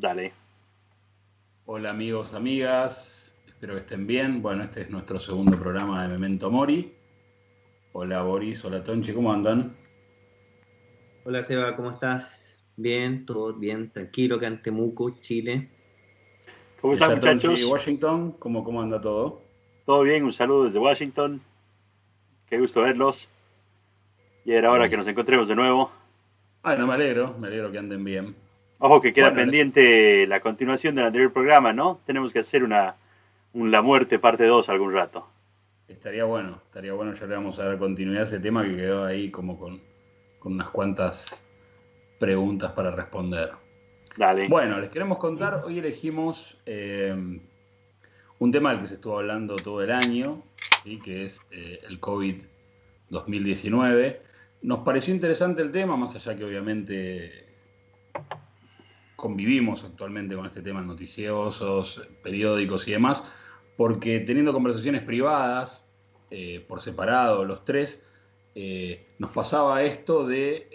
Dale. Hola amigos, amigas, espero que estén bien. Bueno, este es nuestro segundo programa de Memento Mori. Hola Boris, hola Tonchi, ¿cómo andan? Hola Seba, ¿cómo estás? Bien, todo bien, tranquilo acá en Temuco, Chile. ¿Cómo Y están, allá Tonchi, muchachos? Washington, ¿cómo anda todo? ¿Todo bien? Un saludo desde Washington. Qué gusto verlos. Y era hora que nos Buenísimo. encontremos de nuevo. Bueno, me alegro que anden bien. Ojo que queda Bueno, pendiente la continuación del anterior programa, ¿no? Tenemos que hacer un La Muerte parte 2 algún rato. estaría bueno, ya le vamos a dar continuidad a ese tema que quedó ahí como con unas cuantas preguntas para responder. Dale. Bueno, les queremos contar, hoy elegimos un tema del que se estuvo hablando todo el año, ¿sí? Que es el COVID 2019. Nos pareció interesante el tema, más allá que obviamente convivimos actualmente con este tema en noticiosos, periódicos y demás, porque teniendo conversaciones privadas, por separado, los tres, nos pasaba esto de,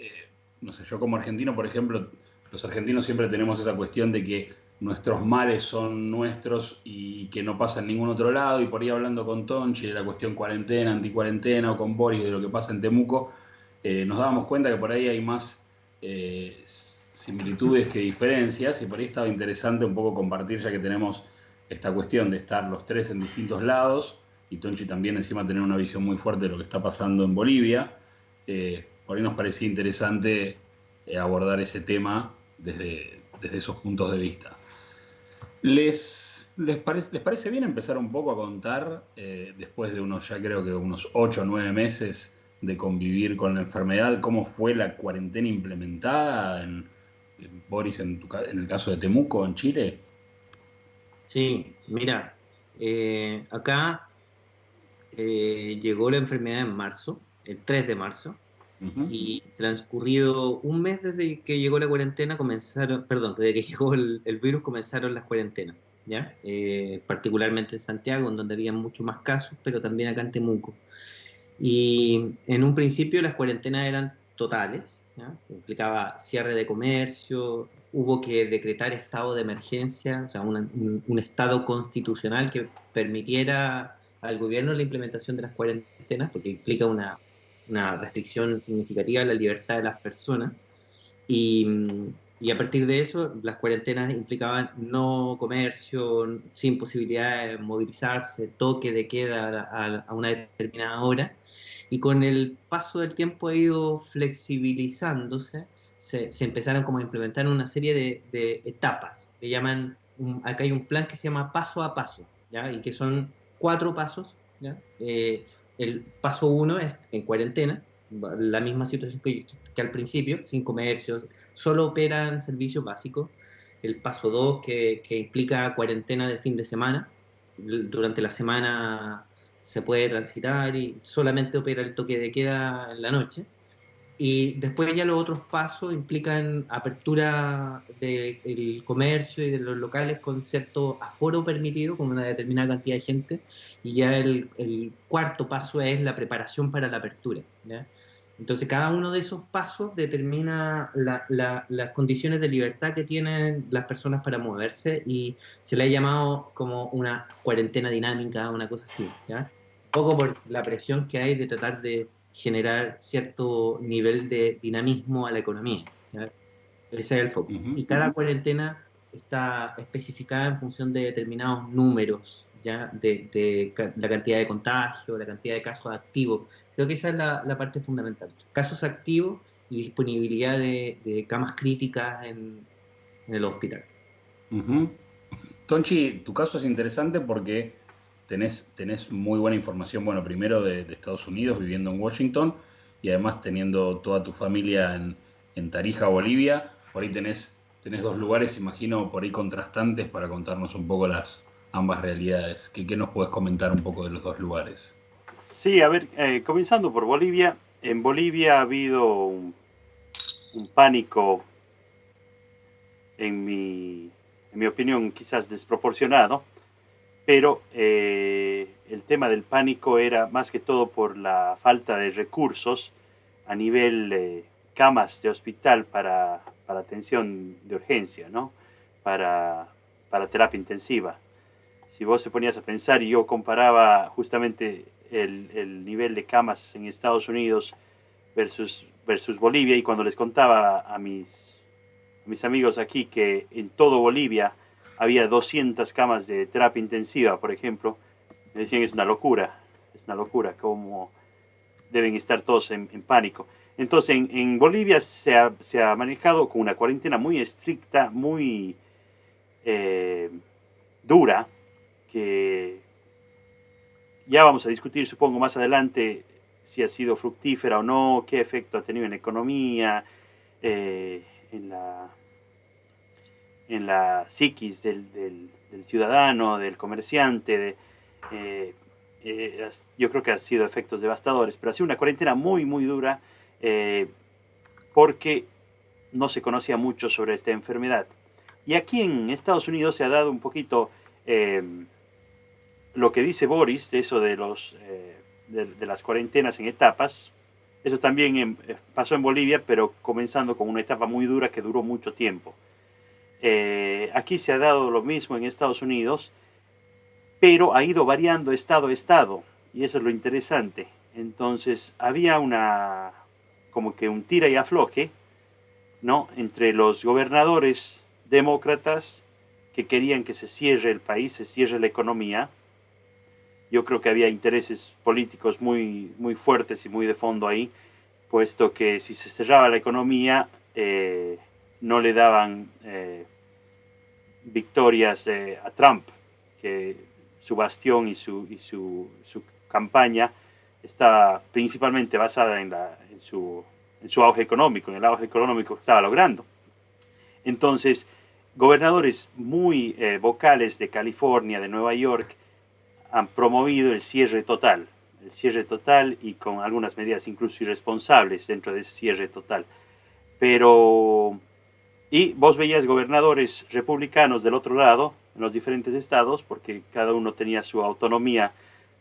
no sé, yo como argentino, por ejemplo, los argentinos siempre tenemos esa cuestión de que nuestros males son nuestros y que no pasa en ningún otro lado, y por ahí hablando con Tonchi de la cuestión cuarentena, anticuarentena, o con Boris de lo que pasa en Temuco, nos dábamos cuenta que por ahí hay más similitudes que diferencias, y por ahí estaba interesante un poco compartir, ya que tenemos esta cuestión de estar los tres en distintos lados, y Tonchi también encima tener una visión muy fuerte de lo que está pasando en Bolivia. Por ahí nos parecía interesante abordar ese tema desde esos puntos de vista. ¿Les parece bien empezar un poco a contar, después de unos, ya creo que unos 8 o 9 meses de convivir con la enfermedad, cómo fue la cuarentena implementada en Boris, en el caso de Temuco, en Chile? Sí, mira, acá llegó la enfermedad en marzo, el 3 de marzo, Ujú. y transcurrido un mes desde que llegó la cuarentena, perdón, desde que llegó el virus comenzaron las cuarentenas, ¿ya? Particularmente en Santiago, en donde había muchos más casos, pero también acá en Temuco. Y en un principio las cuarentenas eran totales, ¿ya? Implicaba cierre de comercio, hubo que decretar estado de emergencia, o sea, un estado constitucional que permitiera al gobierno la implementación de las cuarentenas, porque implica una restricción significativa a la libertad de las personas. Y a partir de eso, las cuarentenas implicaban no comercio, sin posibilidad de movilizarse, toque de queda a una determinada hora. Y con el paso del tiempo ha ido flexibilizándose, se empezaron como a implementar una serie de etapas. Le llaman, acá hay un plan que se llama paso a paso, ¿ya? Y que son 4 pasos, ¿ya? El paso 1 es en cuarentena, la misma situación que al principio, sin comercios, solo operan servicios básicos. El paso 2 que implica cuarentena de fin de semana, durante la semana se puede transitar y solamente opera el toque de queda en la noche. Y después ya los otros pasos implican apertura del comercio y de los locales con cierto aforo permitido, con una determinada cantidad de gente, y ya el cuarto paso es la preparación para la apertura, ¿ya? Entonces cada uno de esos pasos determina las condiciones de libertad que tienen las personas para moverse y se le ha llamado como una cuarentena dinámica, una cosa así, ¿ya? Un poco por la presión que hay de tratar de generar cierto nivel de dinamismo a la economía, ¿ya? Ese es el foco. Ujú. Y cada cuarentena está especificada en función de determinados números, ¿ya? La cantidad de contagios, la cantidad de casos activos. Creo que esa es la parte fundamental. Casos activos y disponibilidad de camas críticas en el hospital. Ujú. Tonchi, tu caso es interesante porque tenés muy buena información, bueno, primero de Estados Unidos, viviendo en Washington, y además teniendo toda tu familia en Tarija, Bolivia. Por ahí tenés dos lugares, imagino, por ahí contrastantes para contarnos un poco las ambas realidades. ¿Qué nos puedes comentar un poco de los dos lugares? Sí, a ver, comenzando por Bolivia. En Bolivia ha habido un pánico, en mi opinión, quizás desproporcionado, pero el tema del pánico era más que todo por la falta de recursos a nivel camas de hospital para atención de urgencia, ¿no? para, para terapia intensiva. Si vos te ponías a pensar y yo comparaba justamente el nivel de camas en Estados Unidos versus Bolivia, y cuando les contaba a mis amigos aquí que en todo Bolivia había 200 camas de terapia intensiva, por ejemplo, me decían es una locura, como deben estar todos en pánico. Entonces en Bolivia se ha manejado con una cuarentena muy estricta, muy dura, que ya vamos a discutir, supongo, más adelante si ha sido fructífera o no, qué efecto ha tenido en la economía, en la psiquis del ciudadano, del comerciante. Yo creo que ha sido efectos devastadores, pero ha sido una cuarentena muy, muy dura, porque no se conocía mucho sobre esta enfermedad. Y aquí en Estados Unidos se ha dado un poquito lo que dice Boris, de eso de las cuarentenas en etapas. Eso también pasó en Bolivia, pero comenzando con una etapa muy dura que duró mucho tiempo. Aquí se ha dado lo mismo en Estados Unidos, pero ha ido variando estado a estado, y eso es lo interesante. Entonces había como que un tira y afloje, ¿no?, entre los gobernadores demócratas que querían que se cierre el país, se cierre la economía. Yo creo que había intereses políticos muy, muy fuertes y muy de fondo ahí, puesto que si se cerraba la economía, no le daban victorias a Trump, que su bastión y su campaña estaba principalmente basada en su auge económico, en el auge económico que estaba logrando. Entonces, gobernadores muy vocales de California, de Nueva York, han promovido el cierre total y con algunas medidas incluso irresponsables dentro de ese cierre total. Y vos veías gobernadores republicanos del otro lado, en los diferentes estados, porque cada uno tenía su autonomía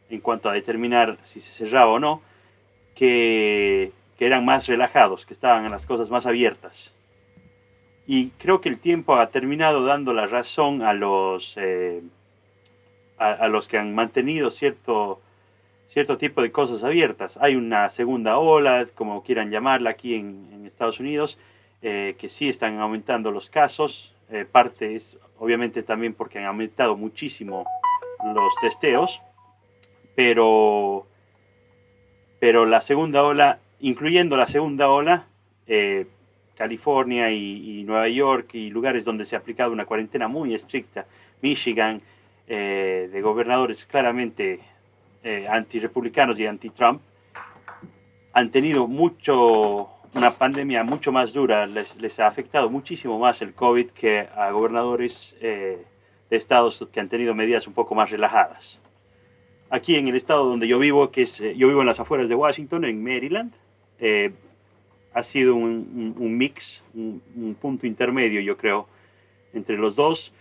en cuanto a determinar si se cerraba o no, que eran más relajados, que estaban en las cosas más abiertas. Y creo que el tiempo ha terminado dando la razón a los que han mantenido cierto tipo de cosas abiertas. Hay una segunda ola, como quieran llamarla, aquí en Estados Unidos, que sí están aumentando los casos. Parte es obviamente también porque han aumentado muchísimo los testeos, pero la segunda ola, incluyendo la segunda ola, California y Nueva York y lugares donde se ha aplicado una cuarentena muy estricta, Michigan, de gobernadores claramente antirepublicanos y anti-Trump, han tenido una pandemia mucho más dura, les ha afectado muchísimo más el COVID que a gobernadores de estados que han tenido medidas un poco más relajadas. Aquí en el estado donde yo vivo, yo vivo en las afueras de Washington, en Maryland, ha sido un mix, un punto intermedio, yo creo, entre los dos,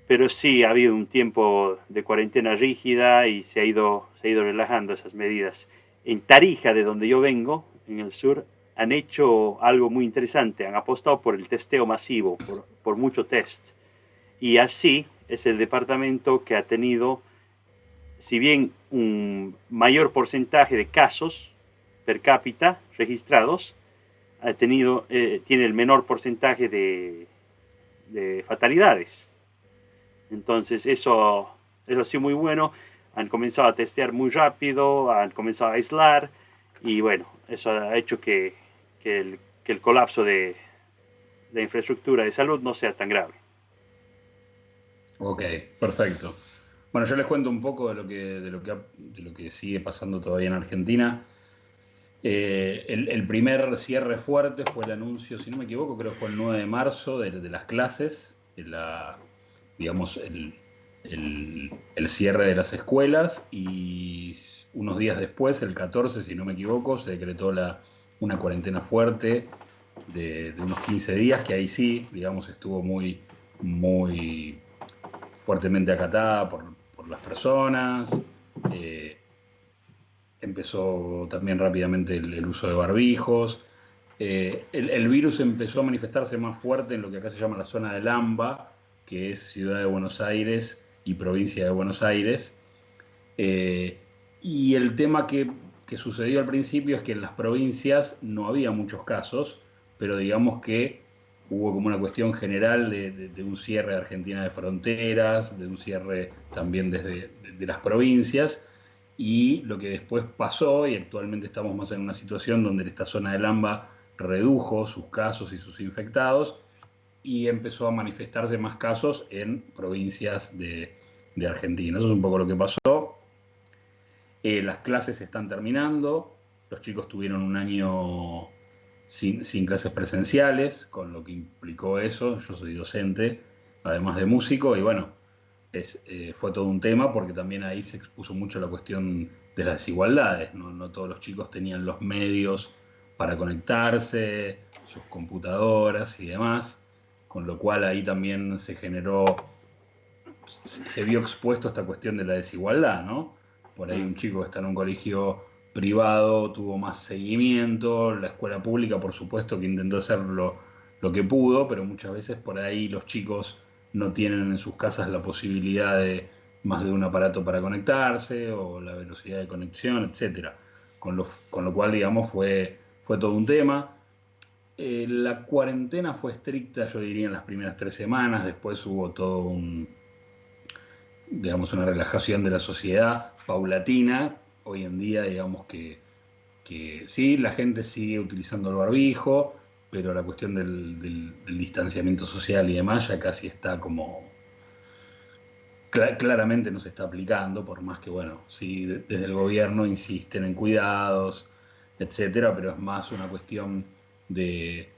pero sí ha habido un tiempo de cuarentena rígida y se ha ido relajando esas medidas. En Tarija, de donde yo vengo, en el sur, han hecho algo muy interesante, han apostado por el testeo masivo, por mucho test, y así es el departamento que ha tenido, si bien un mayor porcentaje de casos per cápita registrados, tiene el menor porcentaje de fatalidades. Entonces eso ha sido muy bueno. Han comenzado a testear muy rápido, han comenzado a aislar, y bueno, eso ha hecho que el colapso de infraestructura de salud no sea tan grave. Ok, perfecto. Bueno, yo les cuento un poco de lo que sigue pasando todavía en Argentina. El primer cierre fuerte fue el anuncio, si no me equivoco, creo que fue el 9 de marzo de las clases, digamos, el cierre de las escuelas, y unos días después, el 14, si no me equivoco, se decretó una cuarentena fuerte de unos 15 días, que ahí sí, digamos, estuvo muy, muy fuertemente acatada por las personas. Empezó también rápidamente el uso de barbijos. El virus empezó a manifestarse más fuerte en lo que acá se llama la zona del AMBA, que es Ciudad de Buenos Aires y Provincia de Buenos Aires. Y el tema que sucedió al principio es que en las provincias no había muchos casos, pero digamos que hubo como una cuestión general de un cierre de Argentina de fronteras, de un cierre también desde de las provincias, y lo que después pasó, y actualmente estamos más en una situación donde esta zona del AMBA redujo sus casos y sus infectados, y empezó a manifestarse más casos en provincias de Argentina. Eso es un poco lo que pasó. Las clases están terminando, los chicos tuvieron un año sin clases presenciales, con lo que implicó eso. Yo soy docente, además de músico, y bueno, fue todo un tema porque también ahí se expuso mucho la cuestión de las desigualdades. No todos los chicos tenían los medios para conectarse, sus computadoras y demás, con lo cual ahí también se vio expuesto a esta cuestión de la desigualdad, ¿no? Por ahí un chico que está en un colegio privado tuvo más seguimiento, la escuela pública por supuesto que intentó hacer lo que pudo, pero muchas veces por ahí los chicos no tienen en sus casas la posibilidad de más de un aparato para conectarse o la velocidad de conexión, etcétera. Con lo cual, digamos, fue todo un tema. La cuarentena fue estricta, yo diría, en las primeras 3 semanas, después hubo todo digamos, una relajación de la sociedad paulatina. Hoy en día, digamos que sí, la gente sigue utilizando el barbijo, pero la cuestión del distanciamiento social y demás ya casi está como, claramente no se está aplicando, por más que, bueno, sí, desde el gobierno insisten en cuidados, etcétera, pero es más una cuestión de,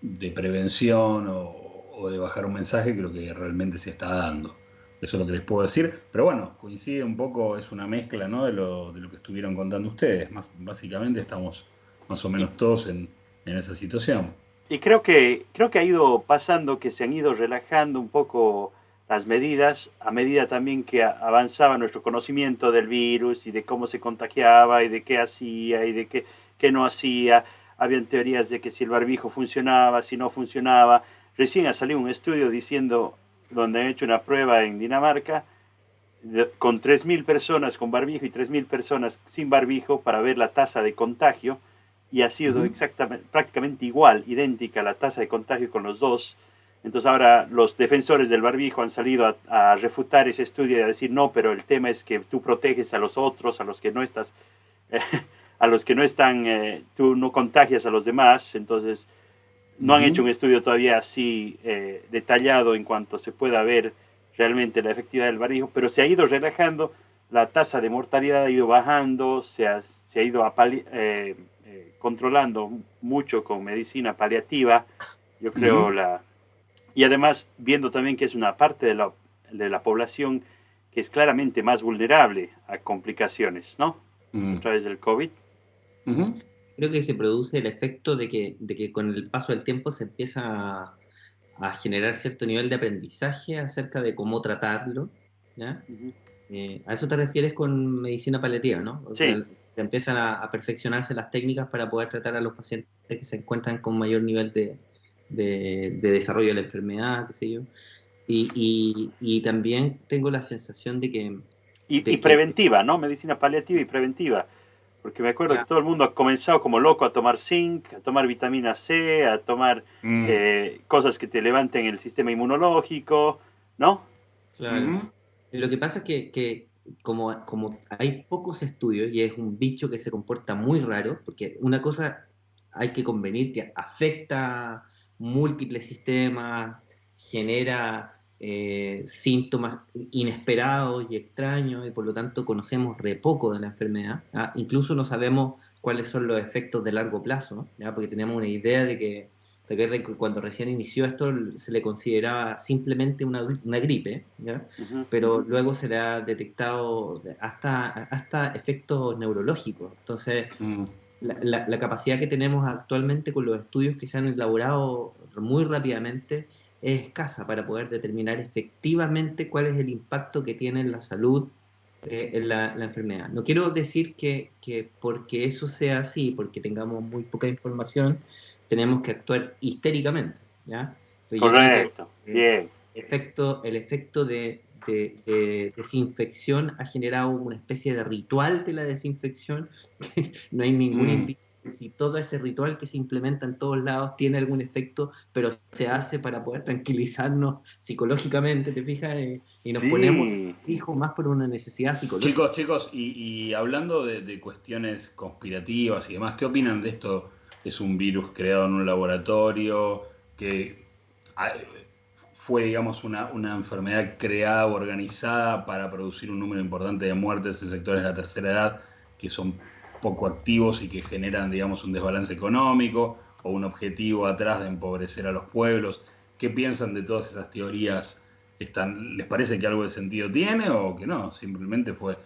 de prevención o de bajar un mensaje que lo que realmente se está dando. Eso es lo que les puedo decir. Pero bueno, coincide un poco, es una mezcla, ¿no? De lo que estuvieron contando ustedes. Básicamente estamos más o Y, menos todos en esa situación. y creo que ha ido pasando que se han ido relajando un poco las medidas a medida también que avanzaba nuestro conocimiento del virus y de cómo se contagiaba y de qué hacía y de qué no hacía. Habían teorías de que si el barbijo funcionaba, si no funcionaba. Recién ha salido un estudio diciendo, donde han hecho una prueba en Dinamarca, con 3.000 personas con barbijo y 3.000 personas sin barbijo para ver la tasa de contagio y ha sido Ujú. exactamente, prácticamente igual, idéntica la tasa de contagio con los dos. Entonces ahora los defensores del barbijo han salido a refutar ese estudio y a decir no, pero el tema es que tú proteges a los otros, a los que no estás, eh, a los que no están, tú no contagias a los demás. Entonces no han hecho Ujú. un estudio todavía así detallado en cuanto se pueda ver realmente la efectividad del barbijo, pero se ha ido relajando, la tasa de mortalidad ha ido bajando, se ha ido controlando mucho con medicina paliativa, yo creo, Ujú. y además viendo también que es una parte de la población que es claramente más vulnerable a complicaciones, ¿no? A Ujú. través del COVID. Ujú. Creo que se produce el efecto de que con el paso del tiempo se empieza a generar cierto nivel de aprendizaje acerca de cómo tratarlo, ¿ya? Ujú. A eso te refieres con medicina paliativa, ¿no? O sea, Sí, que empiezan a perfeccionarse las técnicas para poder tratar a los pacientes que se encuentran con mayor nivel de desarrollo de la enfermedad, qué sé yo. Y también tengo la sensación de que, y de que preventiva, ¿no? Medicina paliativa y preventiva. Porque me acuerdo que todo el mundo ha comenzado como loco a tomar zinc, a tomar vitamina C, a tomar Mm. cosas que te levanten el sistema inmunológico, ¿no? claro. Ujú. Y lo que pasa es que como hay pocos estudios y es un bicho que se comporta muy raro, porque una cosa hay que convenir que afecta múltiples sistemas, genera síntomas inesperados y extraños, y por lo tanto conocemos re poco de la enfermedad. ¿Ah? Incluso no sabemos cuáles son los efectos de largo plazo, ¿ya? Porque tenemos una idea de que recuerden que cuando recién inició esto se le consideraba simplemente una gripe, ¿ya? Ujú. Pero luego se le ha detectado hasta efectos neurológicos. Entonces, Mm. la capacidad que tenemos actualmente con los estudios que se han elaborado muy rápidamente es escasa para poder determinar efectivamente cuál es el impacto que tiene en la salud en la enfermedad. No quiero decir que porque eso sea así, porque tengamos muy poca información, tenemos que actuar histéricamente, ¿ya? Pero yo creo que Correcto, bien. el efecto de desinfección ha generado una especie de ritual de la desinfección. No hay ningún indicio de si todo ese ritual que se implementa en todos lados tiene algún efecto, pero se hace para poder tranquilizarnos psicológicamente, ¿te fijas? Y nos ponemos Sí. hijos más por una necesidad psicológica. Chicos, y hablando de cuestiones conspirativas y demás, ¿qué opinan de esto? ¿Es un virus creado en un laboratorio? ¿Que ah, fue, digamos, una enfermedad creada o organizada para producir un número importante de muertes en sectores de la tercera edad que son poco activos y que generan, digamos, un desbalance económico o un objetivo atrás de empobrecer a los pueblos? ¿Qué piensan de todas esas teorías? ¿Les parece que algo de sentido tiene o que no? Simplemente fue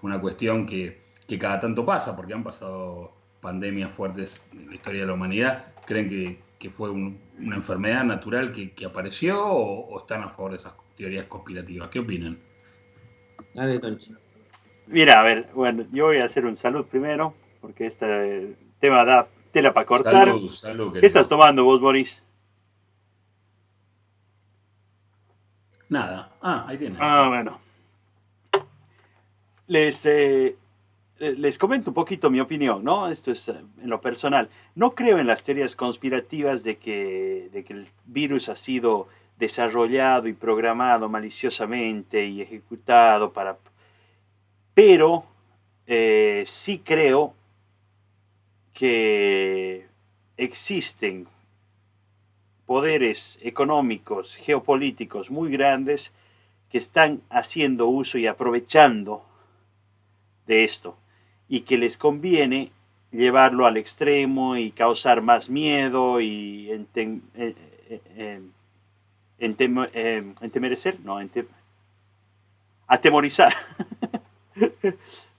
una cuestión que cada tanto pasa, porque han pasado pandemias fuertes en la historia de la humanidad. ¿Creen que fue una enfermedad natural que apareció o están a favor de esas teorías conspirativas? ¿Qué opinan? Dale, Tonchi. Mira, a ver, bueno, yo voy a hacer un salud primero, porque este tema da tela para cortar. Salud, salud, ¿Qué estás querido. tomando vos, Boris? Nada. Ah, ahí tiene. Bueno. Les, les comento un poquito mi opinión, ¿no? Esto es en lo personal. No creo en las teorías conspirativas de que el virus ha sido desarrollado y programado maliciosamente y ejecutado para... Pero sí creo que existen poderes económicos, geopolíticos muy grandes que están haciendo uso y aprovechando de esto y que les conviene llevarlo al extremo y causar más miedo y entemerecer, no, atemorizar.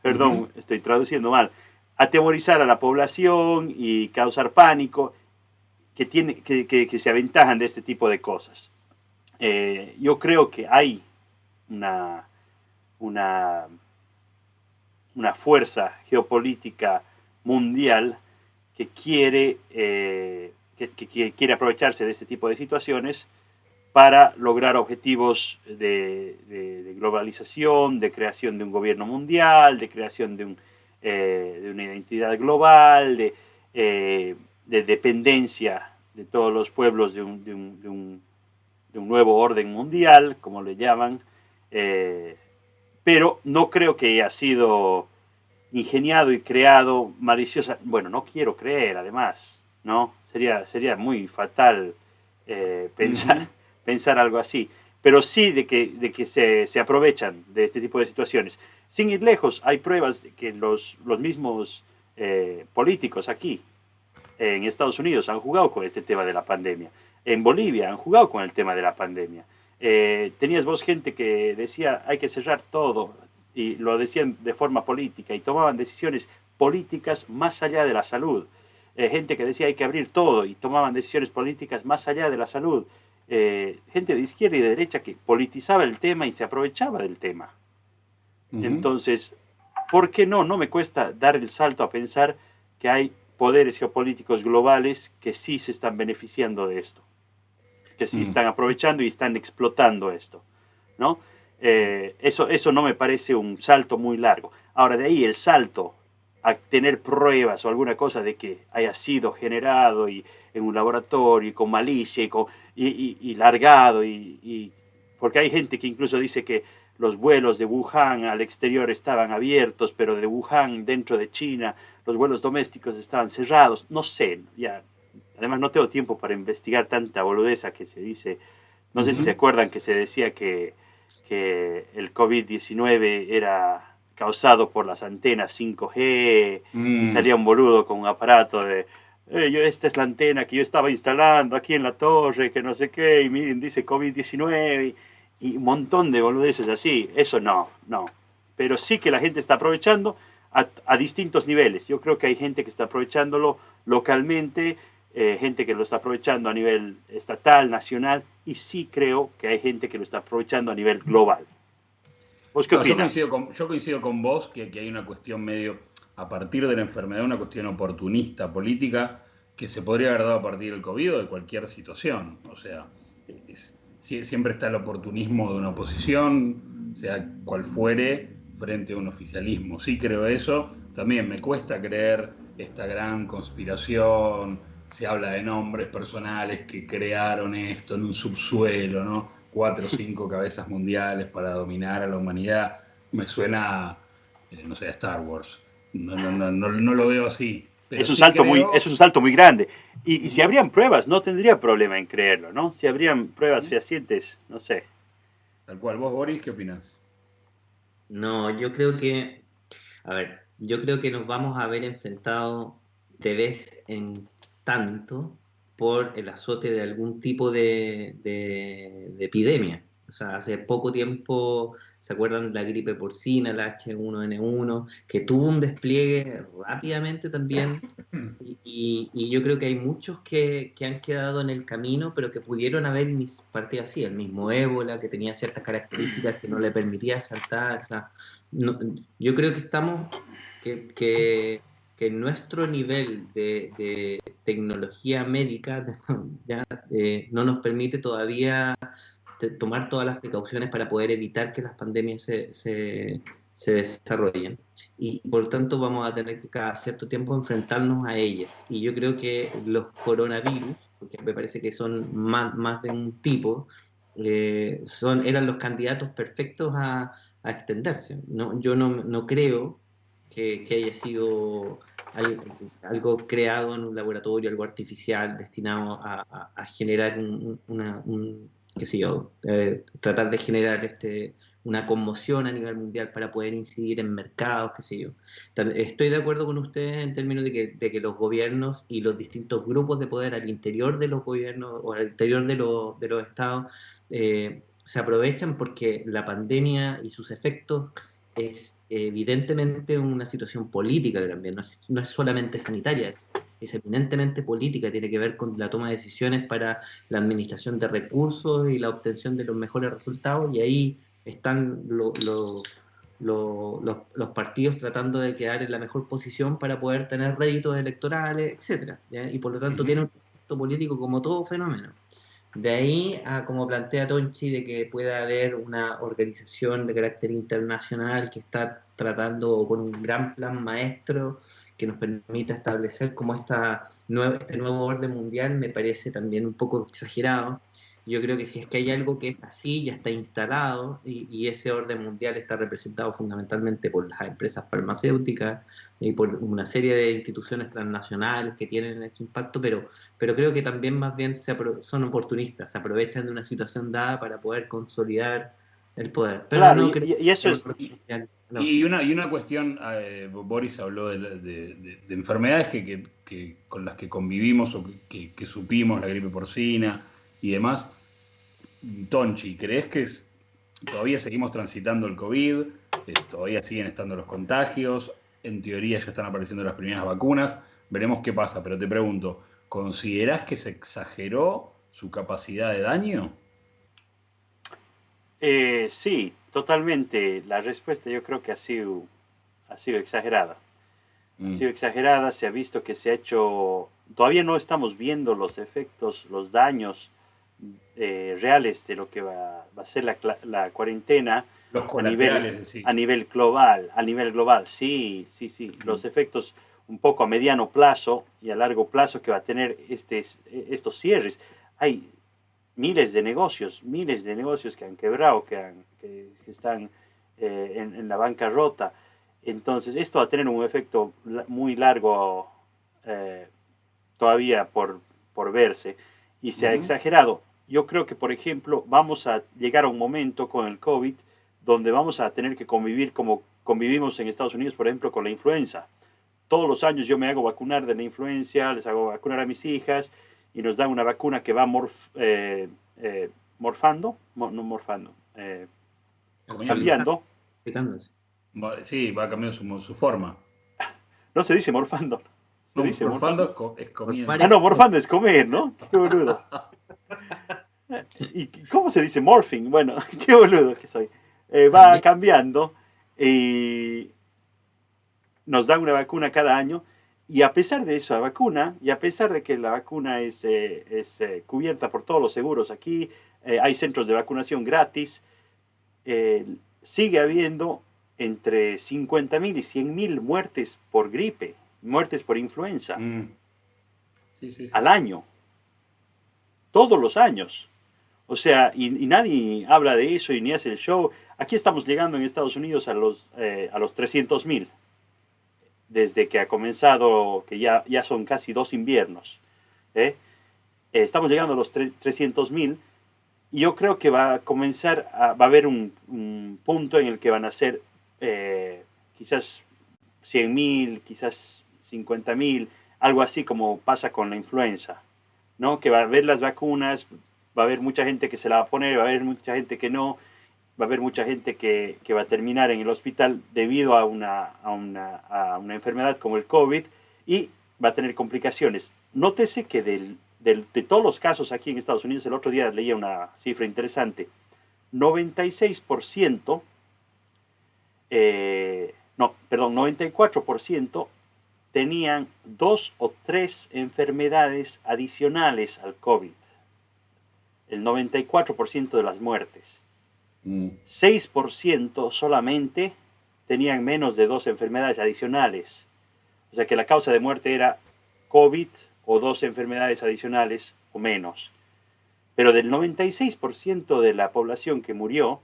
Perdón, Ujú. estoy traduciendo mal. Atemorizar a la población y causar pánico que se aventajan de este tipo de cosas. Yo creo que hay una, una, una fuerza geopolítica mundial que quiere, que quiere aprovecharse de este tipo de situaciones para lograr objetivos de globalización, de creación de un gobierno mundial, de creación de una identidad global, de dependencia de todos los pueblos de un nuevo orden mundial, como le llaman, pero no creo que haya sido ingeniado y creado maliciosa. Bueno, no quiero creer, además, ¿no? Sería muy fatal Ujú. pensar algo así. Pero sí de que se aprovechan de este tipo de situaciones. Sin ir lejos, hay pruebas de que los mismos políticos aquí en Estados Unidos han jugado con este tema de la pandemia. En Bolivia han jugado con el tema de la pandemia. Tenías vos gente que decía hay que cerrar todo y lo decían de forma política y tomaban decisiones políticas más allá de la salud. Gente que decía hay que abrir todo y tomaban decisiones políticas más allá de la salud. Gente de izquierda y de derecha que politizaba el tema y se aprovechaba del tema. Ujú. Entonces, ¿por qué no? No me cuesta dar el salto a pensar que hay poderes geopolíticos globales que sí se están beneficiando de esto, que sí Mm. están aprovechando y están explotando esto, ¿no? Eso no me parece un salto muy largo. Ahora, de ahí el salto a tener pruebas o alguna cosa de que haya sido generado y, en un laboratorio y con malicia y largado porque hay gente que incluso dice que los vuelos de Wuhan al exterior estaban abiertos, pero de Wuhan dentro de China los vuelos domésticos estaban cerrados. No sé, ya. Además no tengo tiempo para investigar tanta boludeza que se dice. No sé si se Ujú. acuerdan que se decía que el COVID-19 era causado por las antenas 5G y Mm. salía un boludo con un aparato de esta es la antena que yo estaba instalando aquí en la torre, que no sé qué, y miren, dice COVID-19 y un montón de boludeces así. Eso no, no. Pero sí que la gente está aprovechando a distintos niveles. Yo creo que hay gente que está aprovechándolo localmente, gente que lo está aprovechando a nivel estatal, nacional, y sí creo que hay gente que lo está aprovechando a nivel global. ¿Vos qué No, opinas? yo coincido con vos que hay una cuestión medio, a partir de la enfermedad, una cuestión oportunista, política, que se podría haber dado a partir del COVID o de cualquier situación. O sea, siempre está el oportunismo de una oposición, sea cual fuere, frente a un oficialismo. Sí creo eso. También me cuesta creer esta gran conspiración. Se habla de nombres personales que crearon esto en un subsuelo, ¿no? 4 o 5 cabezas mundiales para dominar a la humanidad. Me suena, no sé, a Star Wars. No lo veo así. Pero Es un sí salto creo. es un salto muy grande. Y si habrían pruebas, no tendría problema en creerlo, ¿no? Si habrían pruebas fehacientes, no sé. Tal cual. ¿Vos, Boris, qué opinás? No, yo creo que, a ver, yo creo que nos vamos a ver enfrentados de vez en tanto por el azote de algún tipo de epidemia. O sea, hace poco tiempo, ¿se acuerdan de la gripe porcina, la H1N1, que tuvo un despliegue rápidamente también? Y yo creo que hay muchos que han quedado en el camino, pero que pudieron haber partido así, el mismo ébola, que tenía ciertas características que no le permitía saltar. O sea, yo creo que estamos, que, que nuestro nivel de tecnología médica ya, no nos permite todavía tomar todas las precauciones para poder evitar que las pandemias se desarrollen y por lo tanto vamos a tener que cada cierto tiempo enfrentarnos a ellas. Y yo creo que los coronavirus, porque me parece que son más de un tipo, eran los candidatos perfectos a extenderse. ¿No? Yo no creo que haya sido algo creado en un laboratorio, algo artificial, destinado a generar qué sé yo, tratar de generar una conmoción a nivel mundial para poder incidir en mercados, qué sé yo. Estoy de acuerdo con ustedes en términos de que los gobiernos y los distintos grupos de poder al interior de los gobiernos o al interior de los estados se aprovechan porque la pandemia y sus efectos es evidentemente una situación política también, no es solamente sanitaria, es eminentemente política, tiene que ver con la toma de decisiones para la administración de recursos y la obtención de los mejores resultados, y ahí están los partidos tratando de quedar en la mejor posición para poder tener réditos electorales, etcétera, ¿ya? Y por lo tanto tiene un efecto político como todo fenómeno. De ahí a, como plantea Tonchi, de que pueda haber una organización de carácter internacional que está tratando con un gran plan maestro que nos permita establecer como este nuevo orden mundial, me parece también un poco exagerado. Yo creo que si es que hay algo que es así, ya está instalado y ese orden mundial está representado fundamentalmente por las empresas farmacéuticas y por una serie de instituciones transnacionales que tienen este impacto, pero creo que también más bien son oportunistas, se aprovechan de una situación dada para poder consolidar el poder. Pero Claro, no creo y eso que es, no. Y una cuestión, Boris habló de enfermedades con las que convivimos o que supimos, la gripe porcina y demás. Tonchi, ¿crees que todavía seguimos transitando el COVID? ¿Todavía siguen estando los contagios? En teoría ya están apareciendo las primeras vacunas. Veremos qué pasa, pero te pregunto, ¿considerás que se exageró su capacidad de daño? sí, totalmente. La respuesta yo creo que ha sido exagerada. Ha Mm. sido exagerada, se ha visto que se ha hecho, todavía no estamos viendo los efectos, los daños reales de lo que va a ser la cuarentena Los colaterales, a decís. nivel global, sí, sí, sí, Mm. los efectos un poco a mediano plazo y a largo plazo que va a tener estos cierres. Hay miles de negocios que han quebrado, que están en la bancarrota. Entonces, esto va a tener un efecto muy largo eh, todavía por verse y se ha Ujú. exagerado. Yo creo que, por ejemplo, vamos a llegar a un momento con el COVID donde vamos a tener que convivir como convivimos en Estados Unidos, por ejemplo, con la influenza. Todos los años yo me hago vacunar de la influencia, les hago vacunar a mis hijas y nos dan una vacuna que va morfando, no morfando, Comiendo. cambiando. Explicándose. Sí, va cambiando su forma. No se dice morfando, se No, dice morfando morfando. es Por comiendo. Ah, varias no, morfando es comer, ¿no? Qué boludo. ¿Y cómo se dice morphing? Bueno, qué boludo que soy. Va también. cambiando y nos dan una vacuna cada año Y a pesar de esa vacuna, y a pesar de que la vacuna es cubierta por todos los seguros aquí, hay centros de vacunación gratis, sigue habiendo entre 50.000 y 100.000 muertes por gripe, muertes por influenza, Sí. al año, todos los años. O sea, y nadie habla de eso y ni hace el show. Aquí estamos llegando en Estados Unidos a los 300.000, desde que ha comenzado, que ya son casi 2 inviernos. Estamos llegando a los 300.000. Y yo creo que va a comenzar, va a haber un punto en el que van a ser quizás 100.000, quizás 50.000, algo así como pasa con la influenza, ¿no? Que va a haber las vacunas, va a haber mucha gente que se la va a poner, va a haber mucha gente que no, va a haber mucha gente que va a terminar en el hospital debido a una enfermedad como el COVID y va a tener complicaciones. Nótese que de todos los casos aquí en Estados Unidos, el otro día leía una cifra interesante, 96%, 94% tenían 2 o 3 enfermedades adicionales al COVID. El 94% de las muertes. 6% solamente tenían menos de 2 enfermedades adicionales. O sea que la causa de muerte era COVID o 2 enfermedades adicionales o menos. Pero del 96% de la población que murió,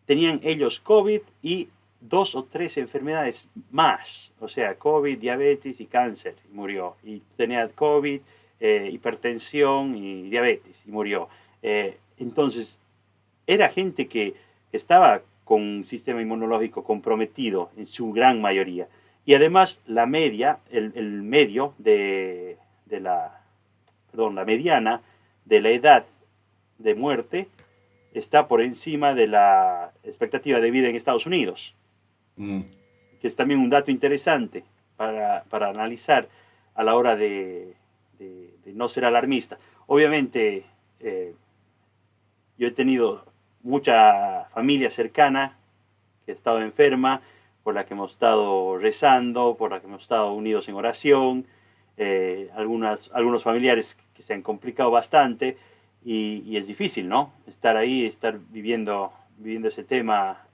tenían ellos COVID y 2 o 3 enfermedades más. O sea, COVID, diabetes y cáncer, y murió. Y tenía COVID, hipertensión y diabetes, y murió. Entonces, era gente que estaba con un sistema inmunológico comprometido en su gran mayoría. Y además la media, el medio la mediana de la edad de muerte está por encima de la expectativa de vida en Estados Unidos, que es también un dato interesante para analizar a la hora de no ser alarmista. Obviamente, yo he tenido mucha familia cercana que ha estado enferma, por la que hemos estado rezando, por la que hemos estado unidos en oración, algunos familiares que se han complicado bastante y es difícil, ¿no? Estar ahí, estar viviendo ese tema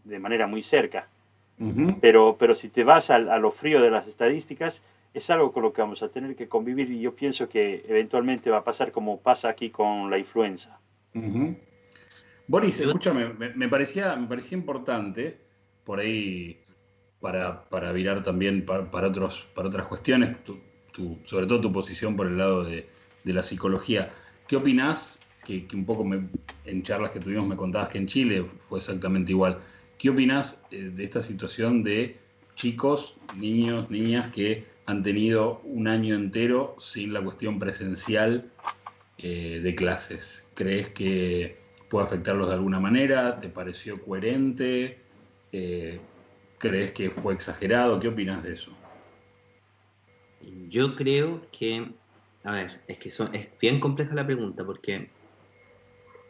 de manera muy cerca. Pero si te vas a lo frío de las estadísticas, es algo con lo que vamos a tener que convivir y yo pienso que eventualmente va a pasar como pasa aquí con la influenza. Boris, escúchame, me parecía importante por ahí para virar también para otras cuestiones, sobre todo tu posición por el lado de la psicología. ¿Qué opinás? Que un poco en charlas que tuvimos me contabas que en Chile fue exactamente igual. ¿Qué opinás de esta situación de chicos, niños, niñas que han tenido un año entero sin la cuestión presencial de clases? ¿Crees que puede afectarlos de alguna manera? ¿Te pareció coherente? ¿Crees que fue exagerado? ¿Qué opinas de eso? Yo creo que, a ver, es bien compleja la pregunta porque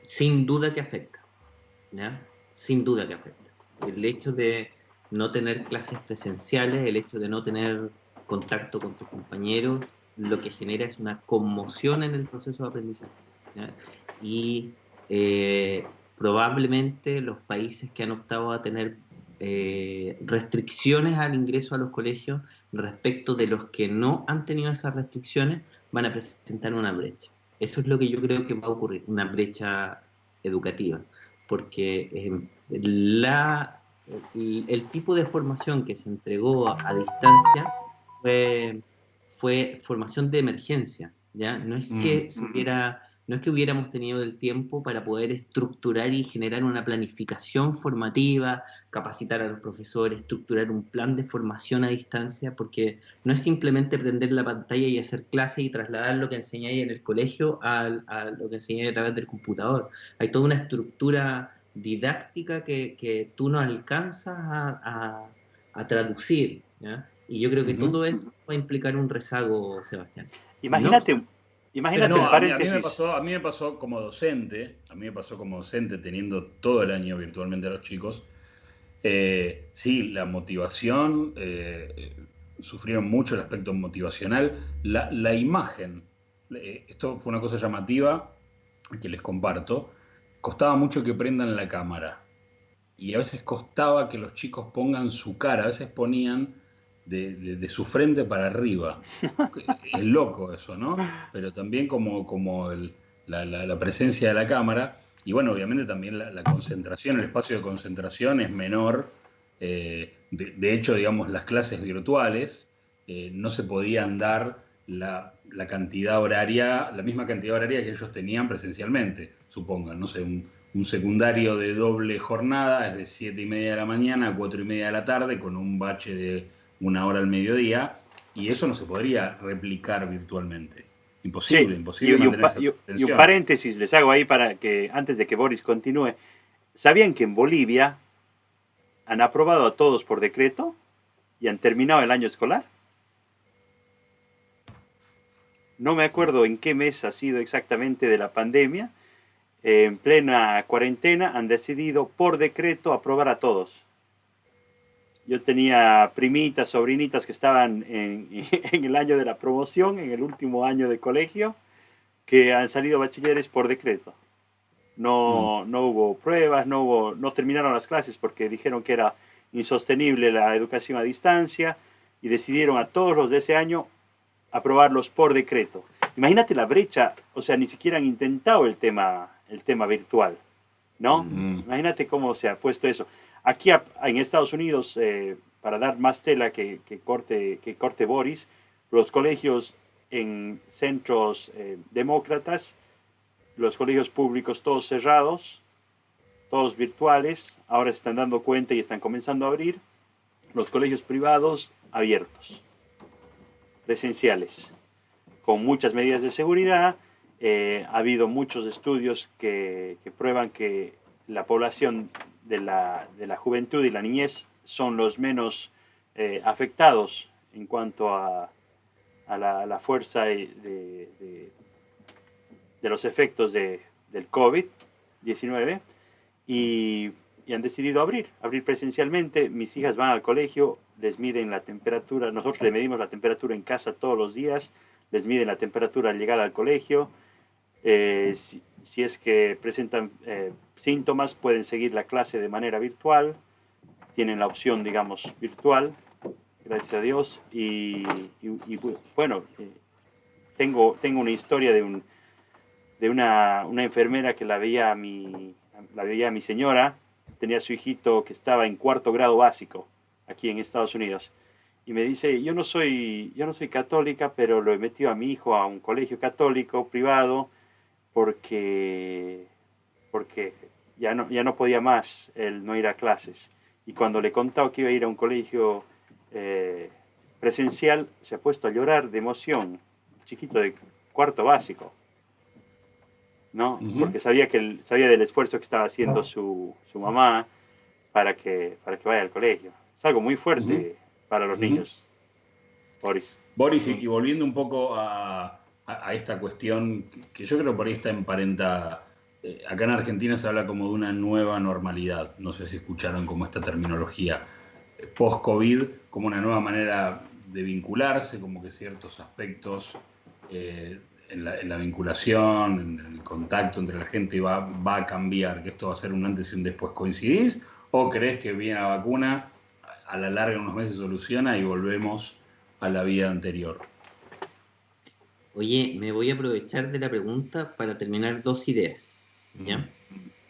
sin duda que afecta, ¿ya? Sin duda que afecta. El hecho de no tener clases presenciales, el hecho de no tener contacto con tus compañeros, lo que genera es una conmoción en el proceso de aprendizaje, ¿ya? Y probablemente los países que han optado a tener restricciones al ingreso a los colegios respecto de los que no han tenido esas restricciones van a presentar una brecha. Eso es lo que yo creo que va a ocurrir, una brecha educativa, porque el tipo de formación que se entregó a distancia fue formación de emergencia, ¿ya? No es que hubiéramos tenido el tiempo para poder estructurar y generar una planificación formativa, capacitar a los profesores, estructurar un plan de formación a distancia, porque no es simplemente prender la pantalla y hacer clase y trasladar lo que enseñáis en el colegio a lo que enseñáis a través del computador. Hay toda una estructura didáctica que tú no alcanzas a traducir, ¿ya? Y yo creo que todo esto va a implicar un rezago, Sebastián. Imagínate No, un paréntesis. a mí me pasó como docente, teniendo todo el año virtualmente a los chicos, Sí, la motivación, sufrieron mucho el aspecto motivacional, la imagen. Esto fue una cosa llamativa que les comparto. Costaba mucho que prendan la cámara y a veces costaba que los chicos pongan su cara, a veces ponían de su frente para arriba. Es loco eso, ¿no? Pero también como la presencia de la cámara, y bueno, obviamente también la concentración, el espacio de concentración es menor. De hecho, digamos, las clases virtuales no se podían dar la cantidad horaria, la misma cantidad horaria que ellos tenían presencialmente, supongan, no sé, un secundario de doble jornada, es de 7:30 de la mañana a 4:30 de la tarde, con un bache de 1 hora al mediodía, y eso no se podría replicar virtualmente. Sí, Imposible mantener esa y un atención. paréntesis les hago ahí para que, antes de que Boris continúe, ¿sabían que en Bolivia han aprobado a todos por decreto y han terminado el año escolar? No me acuerdo en qué mes ha sido exactamente de la pandemia. En plena cuarentena han decidido por decreto aprobar a todos. Yo tenía primitas, sobrinitas que estaban en el año de la promoción, en el último año de colegio, que han salido bachilleres por decreto. Mm. No hubo pruebas, no terminaron las clases porque dijeron que era insostenible la educación a distancia y decidieron a todos los de ese año aprobarlos por decreto. Imagínate la brecha, o sea, ni siquiera han intentado el tema virtual, ¿no? Mm. Imagínate cómo se ha puesto eso. Aquí en Estados Unidos, para dar más tela que corte Boris, los colegios en centros demócratas, los colegios públicos todos cerrados, todos virtuales, ahora se están dando cuenta y están comenzando a abrir, los colegios privados abiertos, presenciales, con muchas medidas de seguridad. Ha habido muchos estudios que prueban que la población de la juventud y la niñez son los menos afectados en cuanto a la fuerza de los efectos del COVID-19 y, y han decidido abrir presencialmente. Mis hijas van al colegio, les miden la temperatura, nosotros le medimos la temperatura en casa todos los días, les miden la temperatura al llegar al colegio. Si es que presentan síntomas, pueden seguir la clase de manera virtual, tienen la opción, digamos, virtual, gracias a Dios. Y bueno, tengo una historia de una enfermera que la veía a mi señora, tenía a su hijito que estaba en 4º grado básico aquí en Estados Unidos. Y me dice, yo no soy católica, pero lo he metido a mi hijo a un colegio católico privado porque, porque ya no podía más él no ir a clases. Y cuando le contaba que iba a ir a un colegio presencial, se ha puesto a llorar de emoción, chiquito de 4º básico, ¿no? Ujú. Porque sabía del esfuerzo que estaba haciendo su mamá para que vaya al colegio. Es algo muy Ujú. fuerte para los Ujú. niños, Boris. Boris, y volviendo un poco a esta cuestión que yo creo por ahí está emparentada. Acá en Argentina se habla como de una nueva normalidad. No sé si escucharon como esta terminología post-COVID, como una nueva manera de vincularse, como que ciertos aspectos en la vinculación, en el contacto entre la gente va a cambiar, que esto va a ser un antes y un después. ¿Coincidís? ¿O crees que viene la vacuna, a la larga en unos meses soluciona y volvemos a la vida anterior? Oye, me voy a aprovechar de la pregunta para terminar dos ideas, Mm. ¿ya?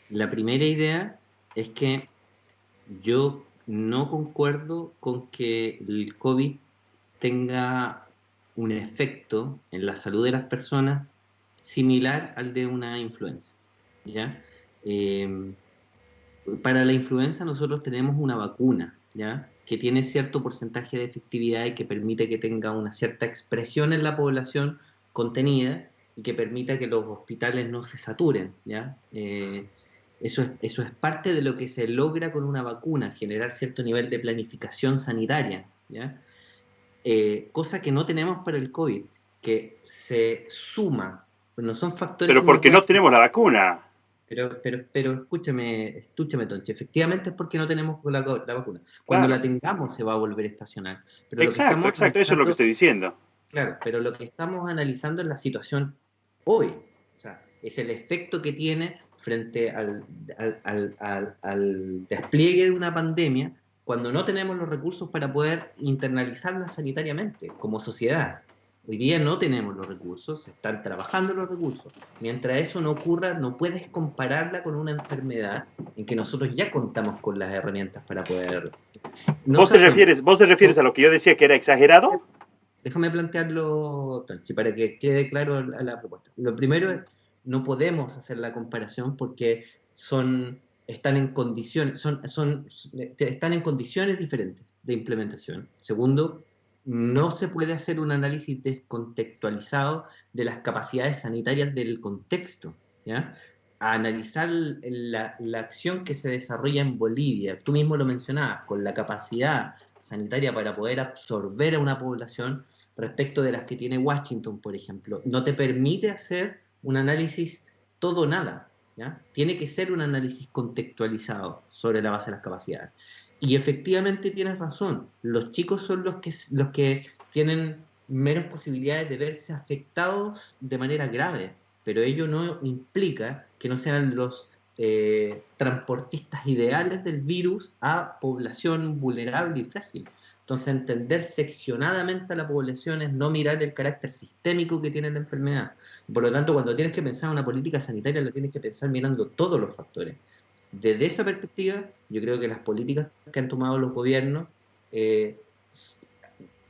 La primera idea es que yo no concuerdo con que el COVID tenga un efecto en la salud de las personas similar al de una influenza, ¿ya? Eh, para la influenza nosotros tenemos una vacuna, ¿ya? Que tiene cierto porcentaje de efectividad y que permite que tenga una cierta expresión en la población contenida y que permita que los hospitales no se saturen, ¿ya? Eso es parte de lo que se logra con una vacuna, generar cierto nivel de planificación sanitaria, ¿ya? Cosa que no tenemos para el COVID, que se suma, no son factores Pero que uno porque puede. no tenemos la vacuna. Pero escúchame, Tonchi. Efectivamente es porque no tenemos la vacuna. Cuando Claro, la tengamos se va a volver estacional. Pero lo que exacto, estamos exacto, eso es lo que analizando, estoy diciendo. claro, pero lo que estamos analizando es la situación hoy. O sea, es el efecto que tiene frente al despliegue de una pandemia cuando no tenemos los recursos para poder internalizarla sanitariamente como sociedad. Hoy día no tenemos los recursos, se están trabajando los recursos. Mientras eso no ocurra, no puedes compararla con una enfermedad en que nosotros ya contamos con las herramientas para poder. No sabemos. Vos te refieres a lo que yo decía que era exagerado? Déjame plantearlo, Tonchi, para que quede claro la propuesta. Lo primero es, no podemos hacer la comparación porque están en condiciones, están en condiciones diferentes de implementación. Segundo, no se puede hacer un análisis descontextualizado de las capacidades sanitarias del contexto, ¿ya? A analizar la acción que se desarrolla en Bolivia, tú mismo lo mencionabas, con la capacidad sanitaria para poder absorber a una población respecto de las que tiene Washington, por ejemplo. No te permite hacer un análisis todo o nada, ¿ya? Tiene que ser un análisis contextualizado sobre la base de las capacidades. Y efectivamente tienes razón, los chicos son los que tienen menos posibilidades de verse afectados de manera grave, pero ello no implica que no sean los transportistas ideales del virus a población vulnerable y frágil. Entonces, entender seccionadamente a la población es no mirar el carácter sistémico que tiene la enfermedad. Por lo tanto, cuando tienes que pensar en una política sanitaria, la tienes que pensar mirando todos los factores. Desde esa perspectiva, yo creo que las políticas que han tomado los gobiernos eh,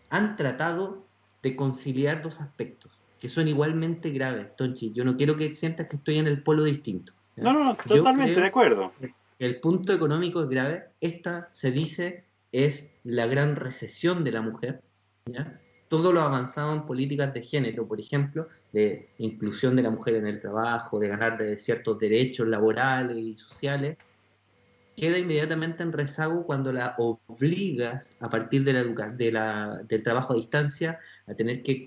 han tratado de conciliar dos aspectos que son igualmente graves. Tonchi, yo no quiero que sientas que estoy en el polo distinto, No, ¿ya? no, no, Yo totalmente de creo acuerdo. que el punto económico es grave. Esta se dice es la gran recesión de la mujer, ¿ya? Todo lo avanzado en políticas de género, por ejemplo, de inclusión de la mujer en el trabajo, de ganar de ciertos derechos laborales y sociales, queda inmediatamente en rezago cuando la obligas a partir de del trabajo a distancia a tener que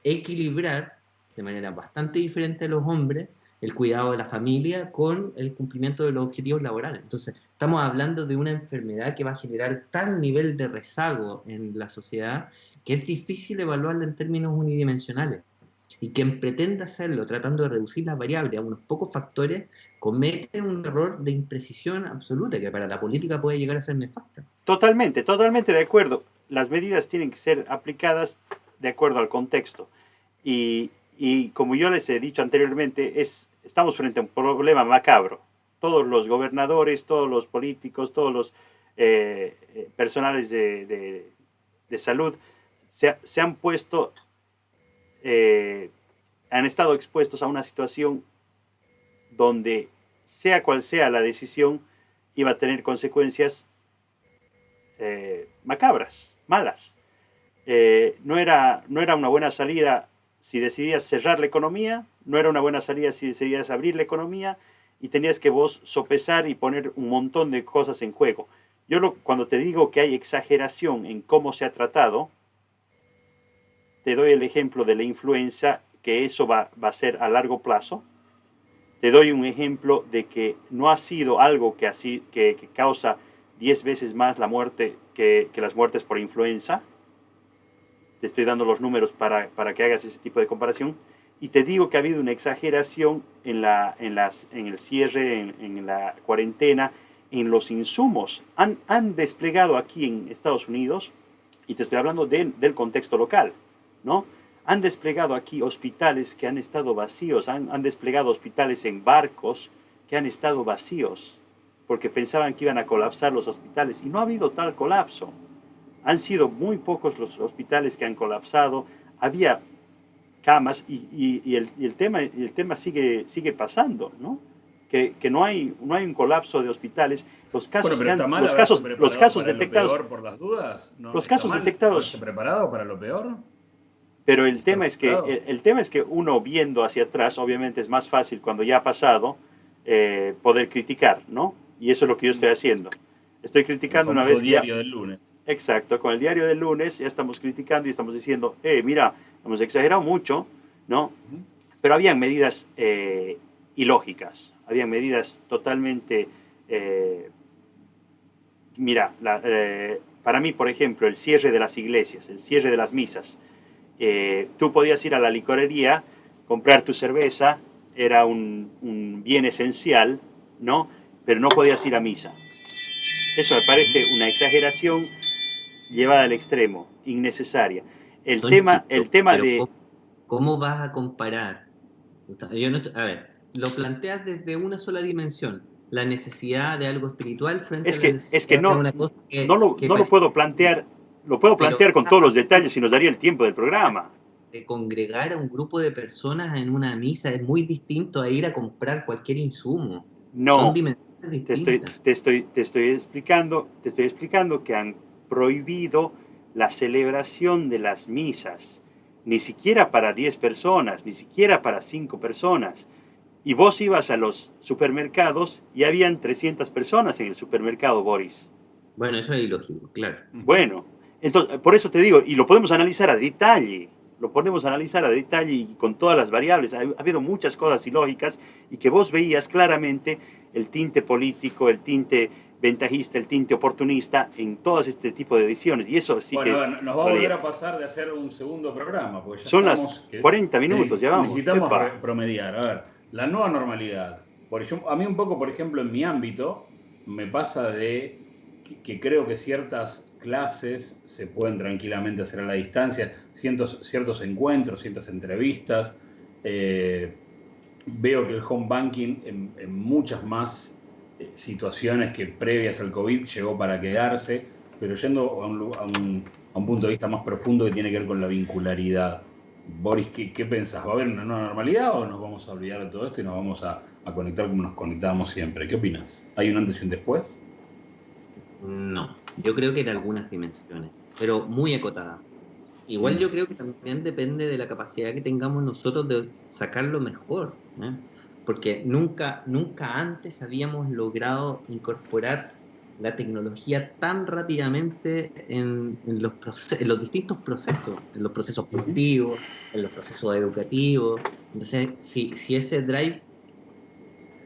equilibrar de manera bastante diferente a los hombres el cuidado de la familia con el cumplimiento de los objetivos laborales. Entonces, estamos hablando de una enfermedad que va a generar tal nivel de rezago en la sociedad que es difícil evaluarla en términos unidimensionales. Y quien pretenda hacerlo tratando de reducir las variables a unos pocos factores comete un error de imprecisión absoluta que para la política puede llegar a ser nefasta. Totalmente, totalmente de acuerdo. Las medidas tienen que ser aplicadas de acuerdo al contexto. Y como yo les he dicho anteriormente, estamos frente a un problema macabro. Todos los gobernadores, todos los políticos, todos los personales de salud se han puesto, han estado expuestos a una situación donde, sea cual sea la decisión, iba a tener consecuencias macabras, malas. No era una buena salida si decidías cerrar la economía, no era una buena salida si decidías abrir la economía, y tenías que vos sopesar y poner un montón de cosas en juego. Cuando te digo que hay exageración en cómo se ha tratado, te doy el ejemplo de la influenza, que eso va a ser a largo plazo. Te doy un ejemplo de que no ha sido algo que causa 10 veces más la muerte que las muertes por influenza. Te estoy dando los números para que hagas ese tipo de comparación. Y te digo que ha habido una exageración en el cierre, en la cuarentena, en los insumos. Han desplegado aquí en Estados Unidos, y te estoy hablando del contexto local, ¿no? Han desplegado aquí hospitales que han estado vacíos, han desplegado hospitales en barcos que han estado vacíos, porque pensaban que iban a colapsar los hospitales, y no ha habido tal colapso. Han sido muy pocos los hospitales que han colapsado, había camas, y el tema sigue pasando, ¿no? Que no hay un colapso de hospitales. Los Bueno, casos, pero está mal los haberse casos, los preparado casos para lo detectados, peor por las dudas. ¿No? los ¿Está casos mal haberse detectados, preparado para lo peor? pero el ¿Estar tema es que, preparados? el tema es que uno, viendo hacia atrás, obviamente es más fácil cuando ya ha pasado, poder criticar, ¿no? Y eso es lo que yo estoy haciendo. Estoy El criticando una famoso vez que ya. diario del lunes. Exacto, con el diario del lunes ya estamos criticando y estamos diciendo, mira, hemos exagerado mucho, ¿no? Pero habían medidas ilógicas, había medidas totalmente... mira, para mí, por ejemplo, el cierre de las iglesias, el cierre de las misas. Tú podías ir a la licorería, comprar tu cerveza, era un bien esencial, ¿no? Pero no podías ir a misa. Eso me parece una exageración llevada al extremo, innecesaria. El Son tema, chicos, el tema pero de... ¿cómo vas a comparar? Yo no, a ver, lo planteas desde una sola dimensión, la necesidad de algo espiritual frente a la Es que necesidad de no, una cosa que no lo puedo plantear, lo puedo pero plantear con todos los detalles si nos daría el tiempo del programa. de congregar a un grupo de personas en una misa es muy distinto a ir a comprar cualquier insumo. Son No, dimensiones distintas. te estoy explicando que han prohibido la celebración de las misas, ni siquiera para 10 personas, ni siquiera para 5 personas. Y vos ibas a los supermercados y habían 300 personas en el supermercado, Boris. Bueno, eso es ilógico, claro. Bueno, entonces, por eso te digo, y lo podemos analizar a detalle, lo podemos analizar a detalle y con todas las variables. Ha habido muchas cosas ilógicas y que vos veías claramente el tinte político, el tinte ventajista, el tinte oportunista en todo este tipo de ediciones. Y eso sí que... Bueno, nos va a volver a pasar de hacer un segundo programa, porque ya Son estamos... las 40 minutos, ya vamos. Necesitamos promediar. A ver, la nueva normalidad. A mí un poco, por ejemplo, en mi ámbito, me pasa de que creo que ciertas clases se pueden tranquilamente hacer a la distancia, ciertos encuentros, ciertas entrevistas. Veo que el home banking en muchas más situaciones que previas al COVID llegó para quedarse, pero yendo a un punto de vista más profundo que tiene que ver con la vincularidad. Boris, ¿qué pensás? ¿Va a haber una nueva normalidad o nos vamos a olvidar de todo esto y nos vamos a conectar como nos conectábamos siempre? ¿Qué opinas? ¿Hay un antes y un después? No, yo creo que en algunas dimensiones, pero muy acotadas. Igual yo creo que también depende de la capacidad que tengamos nosotros de sacarlo mejor, ¿eh? Porque nunca antes habíamos logrado incorporar la tecnología tan rápidamente en los distintos procesos, en los procesos productivos, en los procesos educativos. Entonces, si ese drive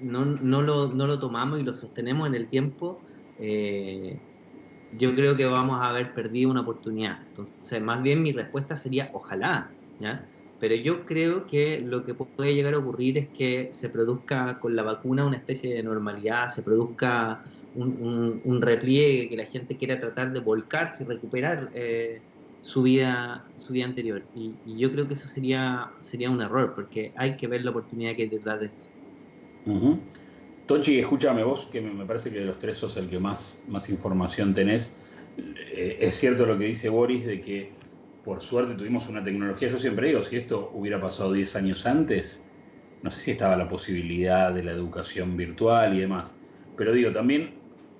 no lo tomamos y lo sostenemos en el tiempo, yo creo que vamos a haber perdido una oportunidad. Entonces, más bien mi respuesta sería ojalá, ¿ya? Pero yo creo que lo que puede llegar a ocurrir es que se produzca con la vacuna una especie de normalidad, se produzca un repliegue, que la gente quiera tratar de volcarse y recuperar su vida anterior. Y yo creo que eso sería un error, porque hay que ver la oportunidad que hay detrás de esto. Tochi, escúchame vos, que me parece que de los tres sos el que más información tenés. Es cierto lo que dice Boris, de que por suerte tuvimos una tecnología. Yo siempre digo, si esto hubiera pasado 10 años antes, no sé si estaba la posibilidad de la educación virtual y demás. Pero digo, también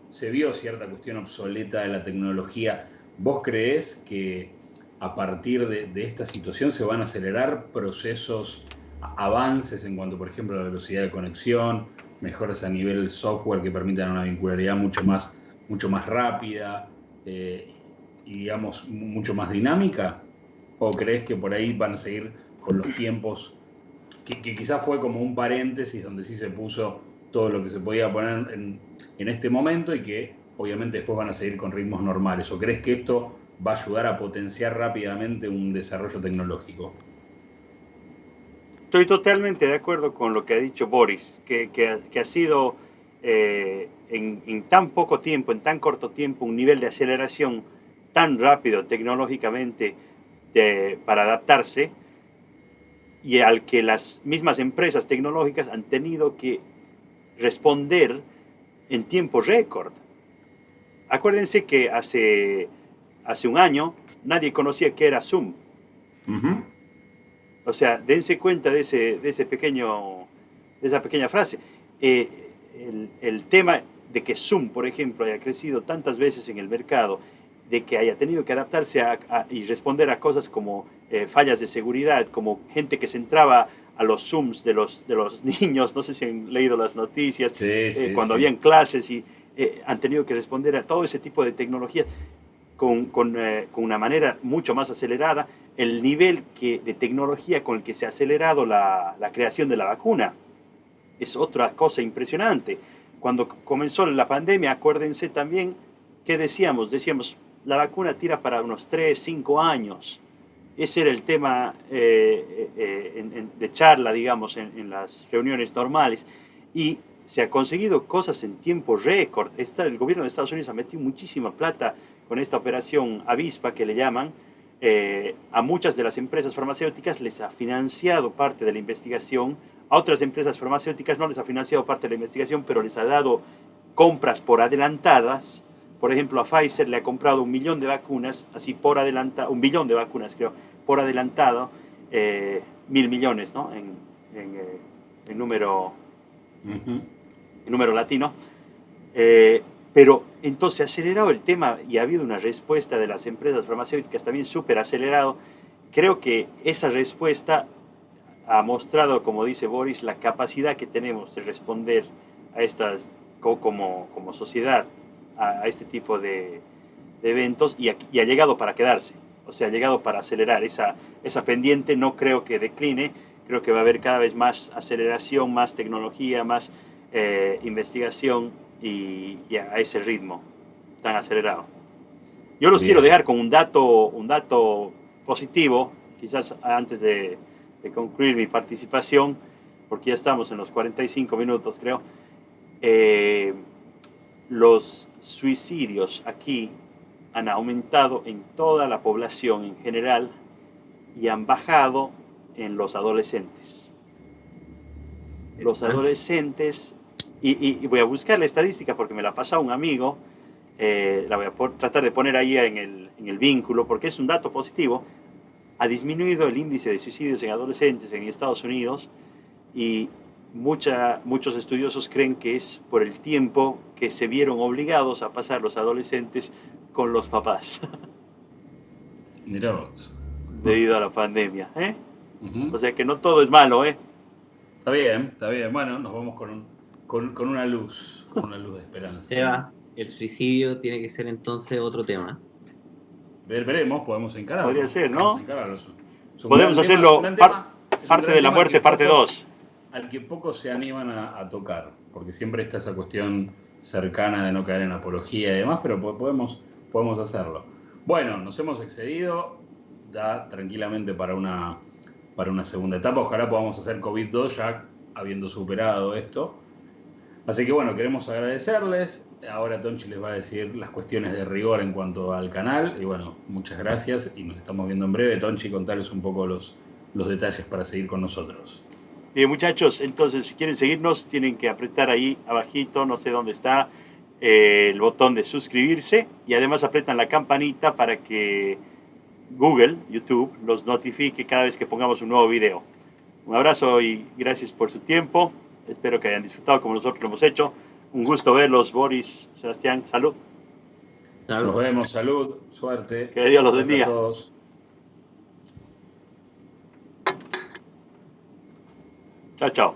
se vio cierta cuestión obsoleta de la tecnología. ¿Vos creés que a partir de esta situación se van a acelerar procesos, avances en cuanto, por ejemplo, a la velocidad de conexión, mejoras a nivel software que permitan una vincularidad mucho más rápida y, digamos, mucho más dinámica? ¿O crees que por ahí van a seguir con los tiempos que quizás fue como un paréntesis donde sí se puso todo lo que se podía poner en este momento y que obviamente después van a seguir con ritmos normales? ¿O crees que esto va a ayudar a potenciar rápidamente un desarrollo tecnológico? Estoy totalmente de acuerdo con lo que ha dicho Boris, que ha sido en tan poco tiempo, en tan corto tiempo, un nivel de aceleración tan rápido tecnológicamente para adaptarse, y al que las mismas empresas tecnológicas han tenido que responder en tiempo récord. Acuérdense que hace un año nadie conocía qué era Zoom. O sea, dense cuenta de esa pequeña frase. El tema de que Zoom, por ejemplo, haya crecido tantas veces en el mercado, de que haya tenido que adaptarse y responder a cosas como fallas de seguridad, como gente que se entraba a los Zooms de los niños, no sé si han leído las noticias, cuando habían clases y han tenido que responder a todo ese tipo de tecnologías con una manera mucho más acelerada, el nivel de tecnología con el que se ha acelerado la creación de la vacuna. es otra cosa impresionante. Cuando comenzó la pandemia, acuérdense también que decíamos, la vacuna tira para unos 3, 5 años. Ese era el tema de charla, digamos, en las reuniones normales. Y se ha conseguido cosas en tiempo récord. El gobierno de Estados Unidos ha metido muchísima plata con esta operación Avispa, que le llaman. A muchas de las empresas farmacéuticas les ha financiado parte de la investigación. A otras empresas farmacéuticas no les ha financiado parte de la investigación, pero les ha dado compras por adelantadas. Por ejemplo, a Pfizer le ha comprado 1 millón de vacunas, así por adelantado, 1 billón de vacunas, creo, por adelantado, 1.000 millones, ¿no? En número, en número latino. Pero entonces ha acelerado el tema y ha habido una respuesta de las empresas farmacéuticas también súper acelerado. Creo que esa respuesta ha mostrado, como dice Boris, la capacidad que tenemos de responder a estas, como sociedad, a este tipo de eventos y ha llegado para quedarse. O sea, ha llegado para acelerar esa pendiente. No creo que decline. Creo que va a haber cada vez más aceleración, más tecnología, más investigación y a ese ritmo tan acelerado. Yo los quiero dejar con un dato positivo, quizás antes de concluir mi participación, porque ya estamos en los 45 minutos, creo. Los suicidios aquí han aumentado en toda la población en general y han bajado en los adolescentes. Los adolescentes, y voy a buscar la estadística porque me la ha pasado un amigo, la voy a tratar de poner ahí en el vínculo porque es un dato positivo. Ha disminuido el índice de suicidios en adolescentes en Estados Unidos y muchos estudiosos creen que es por el tiempo que se vieron obligados a pasar los adolescentes con los papás. Mirá vos. Debido a la pandemia. O sea que no todo es malo. Está bien. Bueno, nos vamos con una luz, de esperanza. Seba, el suicidio tiene que ser entonces otro tema. Veremos, podemos encararlo. Podría ser, ¿no? Podemos hacerlo parte de la muerte, parte 2. Al que pocos se animan a tocar, porque siempre está esa cuestión cercana de no caer en apología y demás, pero podemos hacerlo. Bueno, nos hemos excedido, da tranquilamente para una segunda etapa. Ojalá podamos hacer COVID-2 ya habiendo superado esto. Así que bueno, queremos agradecerles. Ahora Tonchi les va a decir las cuestiones de rigor en cuanto al canal. Y bueno, muchas gracias y nos estamos viendo en breve. Tonchi, contarles un poco los detalles para seguir con nosotros. Bien, muchachos, entonces si quieren seguirnos tienen que apretar ahí abajito, no sé dónde está, el botón de suscribirse y además apretan la campanita para que Google, YouTube, los notifique cada vez que pongamos un nuevo video. Un abrazo y gracias por su tiempo. Espero que hayan disfrutado como nosotros lo hemos hecho. Un gusto verlos, Boris, Sebastián, salud. Nos vemos, salud, suerte. Que Dios los bendiga. A todos. Chao, chao.